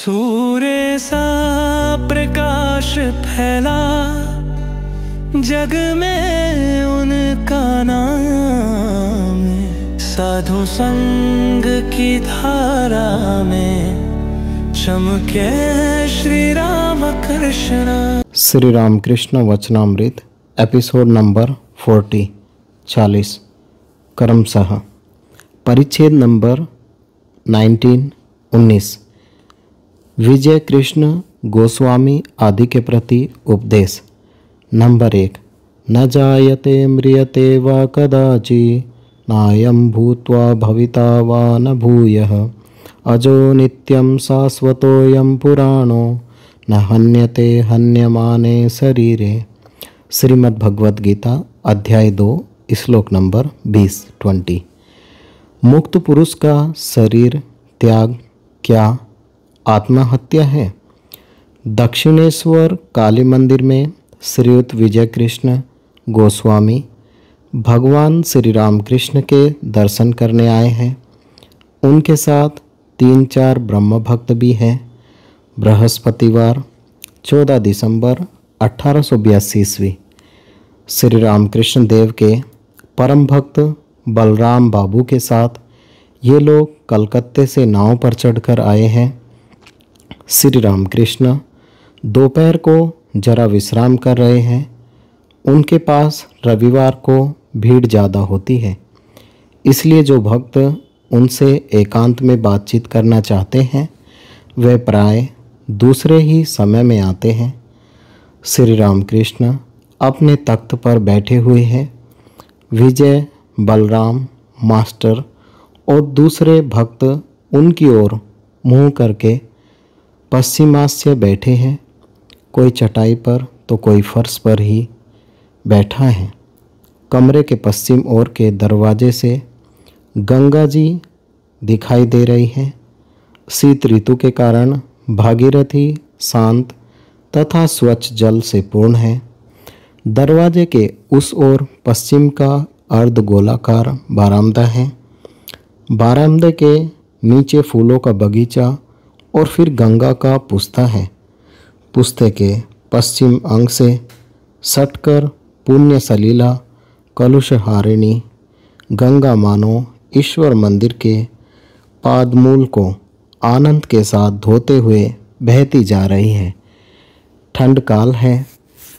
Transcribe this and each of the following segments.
सूर्य सा प्रकाश फैला जग में उनका नाम, साधु संग की धारा में चमके श्री राम कृष्ण। श्री राम कृष्ण वचनामृत एपिसोड नंबर 40 क्रमशः परिच्छेद नंबर 19 विजय कृष्ण गोस्वामी आदि के प्रति उपदेश। नंबर 1 न जायते म्रियते वा कदाचि नायं भूत्वा भविता वा न भूयः अजो नित्यं शाश्वतोऽयं पुराणो न हन्यते हन्यमाने शरीरे। श्रीमद् भगवद गीता अध्याय 2 श्लोक नंबर 20। मुक्त पुरुष का शरीर त्याग क्या आत्महत्या है? दक्षिणेश्वर काली मंदिर में श्रीयुत विजय कृष्ण गोस्वामी भगवान श्री राम कृष्ण के दर्शन करने आए हैं। उनके साथ 3-4 ब्रह्म भक्त भी हैं। बृहस्पतिवार 14 दिसंबर 1882 ईस्वी श्री रामकृष्ण देव के परम भक्त बलराम बाबू के साथ ये लोग कलकत्ते से नाव पर चढ़कर आए हैं। श्री रामकृष्ण दोपहर को जरा विश्राम कर रहे हैं। उनके पास रविवार को भीड़ ज़्यादा होती है, इसलिए जो भक्त उनसे एकांत में बातचीत करना चाहते हैं वे प्राय दूसरे ही समय में आते हैं। श्री रामकृष्ण अपने तख्त पर बैठे हुए हैं। विजय, बलराम, मास्टर और दूसरे भक्त उनकी ओर मुँह करके पश्चिमास्य बैठे हैं। कोई चटाई पर तो कोई फर्श पर ही बैठा है। कमरे के पश्चिम ओर के दरवाजे से गंगा जी दिखाई दे रही हैं। शीत ऋतु के कारण भागीरथी शांत तथा स्वच्छ जल से पूर्ण है। दरवाजे के उस ओर पश्चिम का अर्धगोलाकार बारामदा है। बारामदे के नीचे फूलों का बगीचा और फिर गंगा का पुस्ता है। पुस्ते के पश्चिम अंग से सटकर पुण्य सलीला कलुषहारिणी गंगा मानो ईश्वर मंदिर के पादमूल को आनंद के साथ धोते हुए बहती जा रही है। ठंड काल है,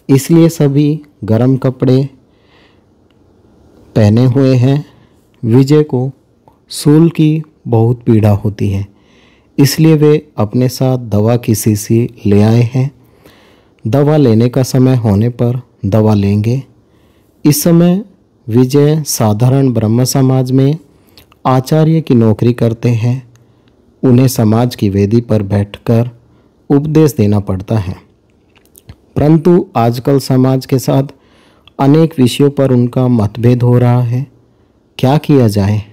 इसलिए सभी गर्म कपड़े पहने हुए हैं। विजय को सूल की बहुत पीड़ा होती है, इसलिए वे अपने साथ दवा की शीशी ले आए हैं। दवा लेने का समय होने पर दवा लेंगे। इस समय विजय साधारण ब्रह्म समाज में आचार्य की नौकरी करते हैं। उन्हें समाज की वेदी पर बैठकर उपदेश देना पड़ता है, परंतु आजकल समाज के साथ अनेक विषयों पर उनका मतभेद हो रहा है। क्या किया जाए?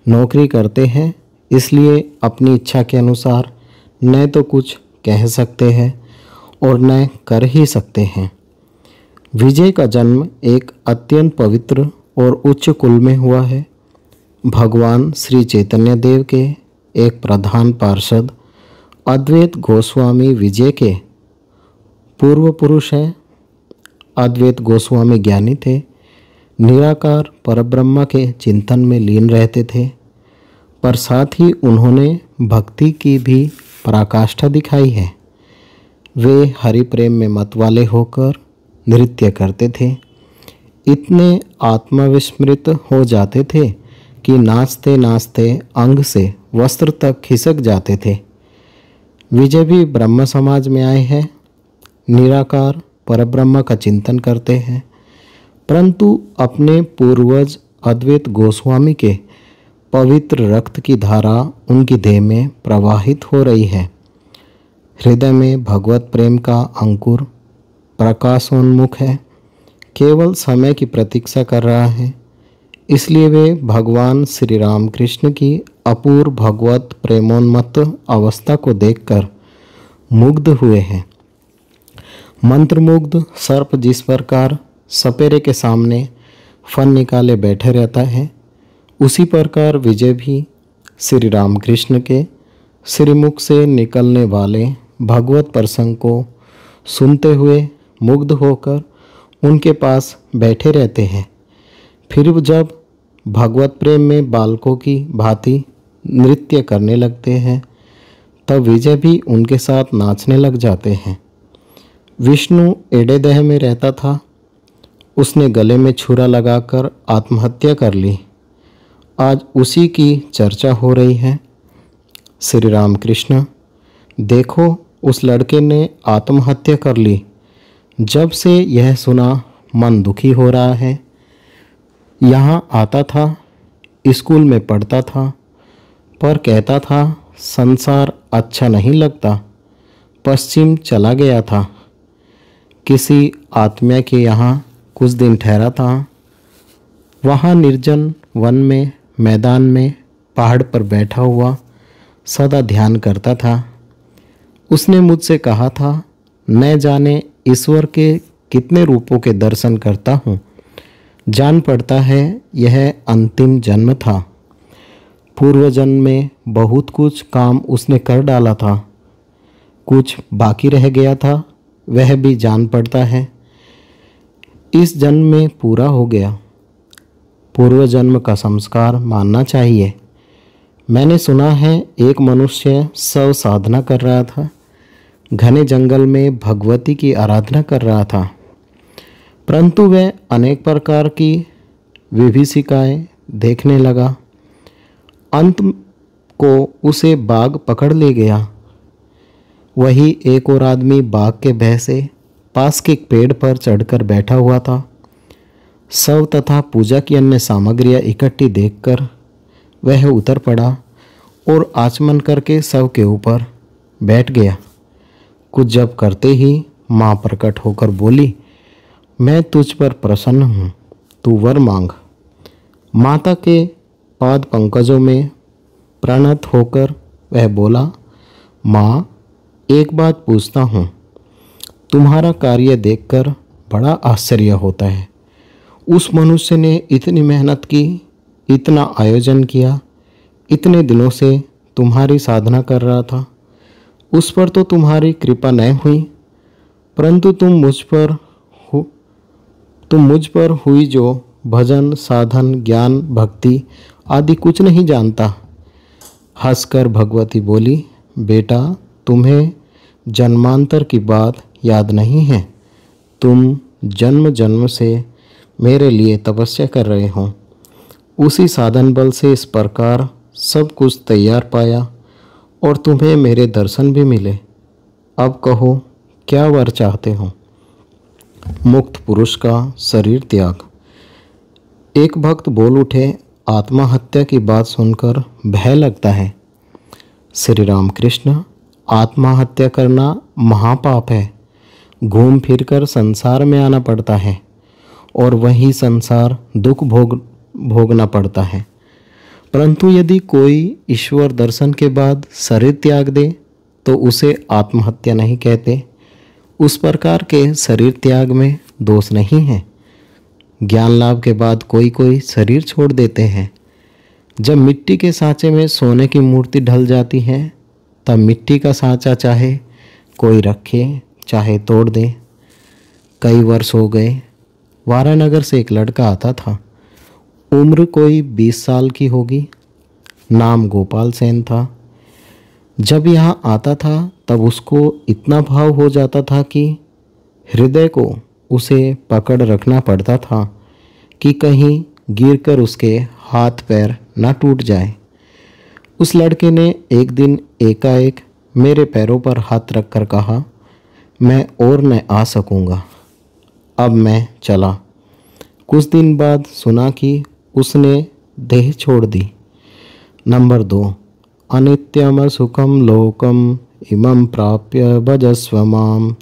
नौकरी करते हैं, इसलिए अपनी इच्छा के अनुसार न तो कुछ कह सकते हैं और न कर ही सकते हैं। विजय का जन्म एक अत्यंत पवित्र और उच्च कुल में हुआ है। भगवान श्री चैतन्य देव के एक प्रधान पार्षद अद्वैत गोस्वामी विजय के पूर्व पुरुष हैं। अद्वैत गोस्वामी ज्ञानी थे, निराकार परब्रह्म के चिंतन में लीन रहते थे, पर साथ ही उन्होंने भक्ति की भी पराकाष्ठा दिखाई है। वे हरि प्रेम में मत वाले होकर नृत्य करते थे। इतने आत्मविस्मृत हो जाते थे कि नाचते नाचते अंग से वस्त्र तक खिसक जाते थे। विजय भी ब्रह्म समाज में आए हैं, निराकार परब्रह्म का चिंतन करते हैं, परंतु अपने पूर्वज अद्वैत गोस्वामी के पवित्र रक्त की धारा उनकी देह में प्रवाहित हो रही है। हृदय में भगवत प्रेम का अंकुर प्रकाशोन्मुख है, केवल समय की प्रतीक्षा कर रहा है। इसलिए वे भगवान श्री राम कृष्ण की अपूर्व भगवत प्रेमोन्मत्त अवस्था को देखकर मुग्ध हुए हैं। मंत्रमुग्ध सर्प जिस प्रकार सपेरे के सामने फन निकाले बैठे रहता है, उसी प्रकार विजय भी श्री रामकृष्ण के श्रीमुख से निकलने वाले भगवत प्रसंग को सुनते हुए मुग्ध होकर उनके पास बैठे रहते हैं। फिर जब भगवत प्रेम में बालकों की भांति नृत्य करने लगते हैं तब विजय भी उनके साथ नाचने लग जाते हैं। विष्णु एड़ेदह में रहता था। उसने गले में छुरा लगाकर आत्महत्या कर ली। आज उसी की चर्चा हो रही है। श्री राम कृष्ण, देखो उस लड़के ने आत्महत्या कर ली। जब से यह सुना मन दुखी हो रहा है। यहाँ आता था, स्कूल में पढ़ता था, पर कहता था संसार अच्छा नहीं लगता। पश्चिम चला गया था। किसी आत्मा के यहाँ कुछ दिन ठहरा था। वहाँ निर्जन वन में, मैदान में, पहाड़ पर बैठा हुआ सदा ध्यान करता था। उसने मुझसे कहा था, न जाने ईश्वर के कितने रूपों के दर्शन करता हूँ। जान पड़ता है यह अंतिम जन्म था। पूर्व जन्म में बहुत कुछ काम उसने कर डाला था। कुछ बाकी रह गया था, वह भी जान पड़ता है इस जन्म में पूरा हो गया। पूर्व जन्म का संस्कार मानना चाहिए। मैंने सुना है एक मनुष्य शव साधना कर रहा था। घने जंगल में भगवती की आराधना कर रहा था, परंतु वह अनेक प्रकार की विभीषिकाएं देखने लगा। अंत को उसे बाघ पकड़ ले गया। वही एक और आदमी बाघ के भय से पास के एक पेड़ पर चढ़कर बैठा हुआ था। शव तथा पूजा की अन्य सामग्रियां इकट्ठी देखकर वह उतर पड़ा और आचमन करके शव के ऊपर बैठ गया। कुछ जब करते ही माँ प्रकट होकर बोली, मैं तुझ पर प्रसन्न हूँ, तू वर मांग। माता के पाद पंकजों में प्रणत होकर वह बोला, माँ एक बात पूछता हूँ। तुम्हारा कार्य देखकर बड़ा आश्चर्य होता है। उस मनुष्य ने इतनी मेहनत की, इतना आयोजन किया, इतने दिनों से तुम्हारी साधना कर रहा था। उस पर तो तुम्हारी कृपा न हुई, परंतु तुम मुझ पर हुई जो भजन, साधन, ज्ञान, भक्ति आदि कुछ नहीं जानता। हंसकर भगवती बोली, बेटा तुम्हें जन्मांतर की बात याद नहीं है। तुम जन्म जन्म से मेरे लिए तपस्या कर रहे हो। उसी साधन बल से इस प्रकार सब कुछ तैयार पाया और तुम्हें मेरे दर्शन भी मिले। अब कहो क्या वर चाहते हो। मुक्त पुरुष का शरीर त्याग। एक भक्त बोल उठे, आत्महत्या की बात सुनकर भय लगता है। श्री राम कृष्ण, आत्महत्या करना महापाप है। घूम फिरकर संसार में आना पड़ता है और वही संसार दुख भोगना पड़ता है। परंतु यदि कोई ईश्वर दर्शन के बाद शरीर त्याग दे तो उसे आत्महत्या नहीं कहते। उस प्रकार के शरीर त्याग में दोष नहीं है। ज्ञान लाभ के बाद कोई शरीर छोड़ देते हैं। जब मिट्टी के सांचे में सोने की मूर्ति ढल जाती है तब मिट्टी का सांचा चाहे कोई रखे चाहे तोड़ दे। कई वर्ष हो गए। वारानगर से एक लड़का आता था। उम्र कोई 20 साल की होगी। नाम गोपाल सेन था। जब यहाँ आता था तब उसको इतना भाव हो जाता था कि हृदय को उसे पकड़ रखना पड़ता था कि कहीं गिरकर उसके हाथ पैर ना टूट जाए। उस लड़के ने एक दिन एकाएक मेरे पैरों पर हाथ रखकर कहा, मैं और न आ सकूँगा। अब मैं चला। कुछ दिन बाद सुना कि उसने देह छोड़ दी। नंबर 2, अनित्यम सुखम लोकम इमं प्राप्य भजस्व माम।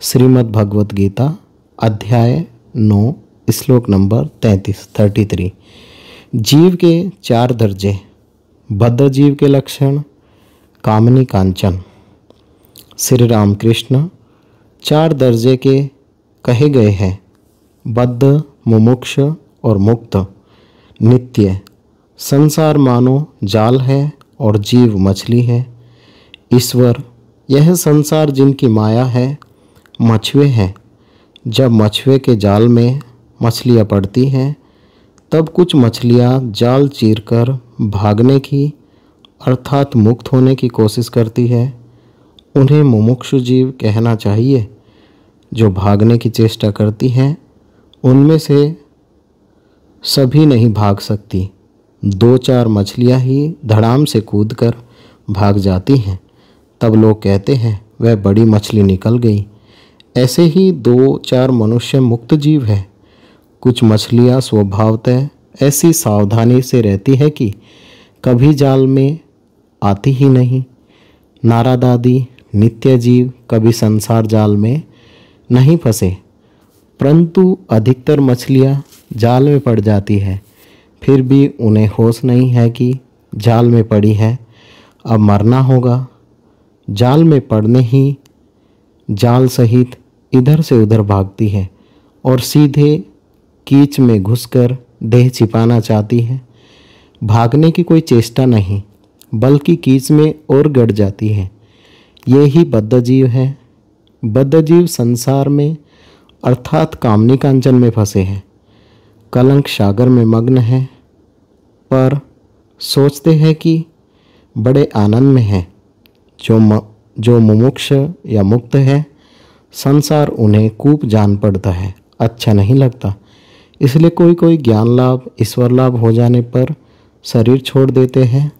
श्रीमद् भगवत गीता अध्याय 9 श्लोक नंबर 33। जीव के 4 दर्जे। बद्ध जीव के लक्षण, कामनी कांचन। श्री राम कृष्ण 4 दर्जे के कहे गए हैं। बद्ध, मुमुक्ष और मुक्त। नित्य। संसार मानो जाल है और जीव मछली है। ईश्वर, यह संसार जिनकी माया है, मछुए हैं। जब मछुए के जाल में मछलियाँ पड़ती हैं तब कुछ मछलियाँ जाल चीरकर भागने की अर्थात मुक्त होने की कोशिश करती है। उन्हें मुमुक्षु जीव कहना चाहिए। जो भागने की चेष्टा करती हैं उनमें से सभी नहीं भाग सकती। 2-4 मछलियाँ ही धड़ाम से कूदकर भाग जाती हैं। तब लोग कहते हैं वह बड़ी मछली निकल गई। ऐसे ही 2-4 मनुष्य मुक्त जीव हैं। कुछ मछलियाँ स्वभावतः ऐसी सावधानी से रहती है कि कभी जाल में आती ही नहीं। नारद आदि नित्य जीव कभी संसार जाल में नहीं फंसे, परंतु अधिकतर मछलियाँ जाल में पड़ जाती है। फिर भी उन्हें होश नहीं है कि जाल में पड़ी है, अब मरना होगा। जाल में पड़ने ही जाल सहित इधर से उधर भागती है और सीधे कीच में घुसकर देह छिपाना चाहती है। भागने की कोई चेष्टा नहीं, बल्कि कीच में और गड़ जाती है। ये ही बद्धजीव है। बद्धजीव संसार में अर्थात कामनी कांचन में फंसे हैं, कलंक सागर में मग्न हैं, पर सोचते हैं कि बड़े आनंद में हैं। जो मुमुक्ष या मुक्त है, संसार उन्हें कूप जान पड़ता है, अच्छा नहीं लगता। इसलिए कोई कोई ज्ञान लाभ, ईश्वर लाभ हो जाने पर शरीर छोड़ देते हैं,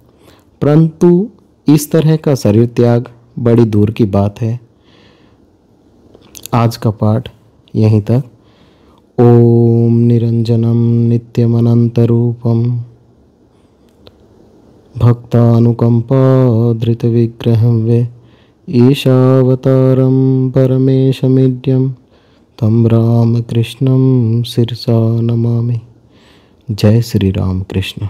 परंतु इस तरह का शरीर त्याग बड़ी दूर की बात है। आज का पाठ यहीं तक। ओम निरंजनम नित्यमनंतरूपम भक्तानुकंपाधृतविग्रहं वे ईशावतारं परमेशमिड्यं तं रामकृष्णं शिरसा नमामि। जय श्री राम कृष्ण।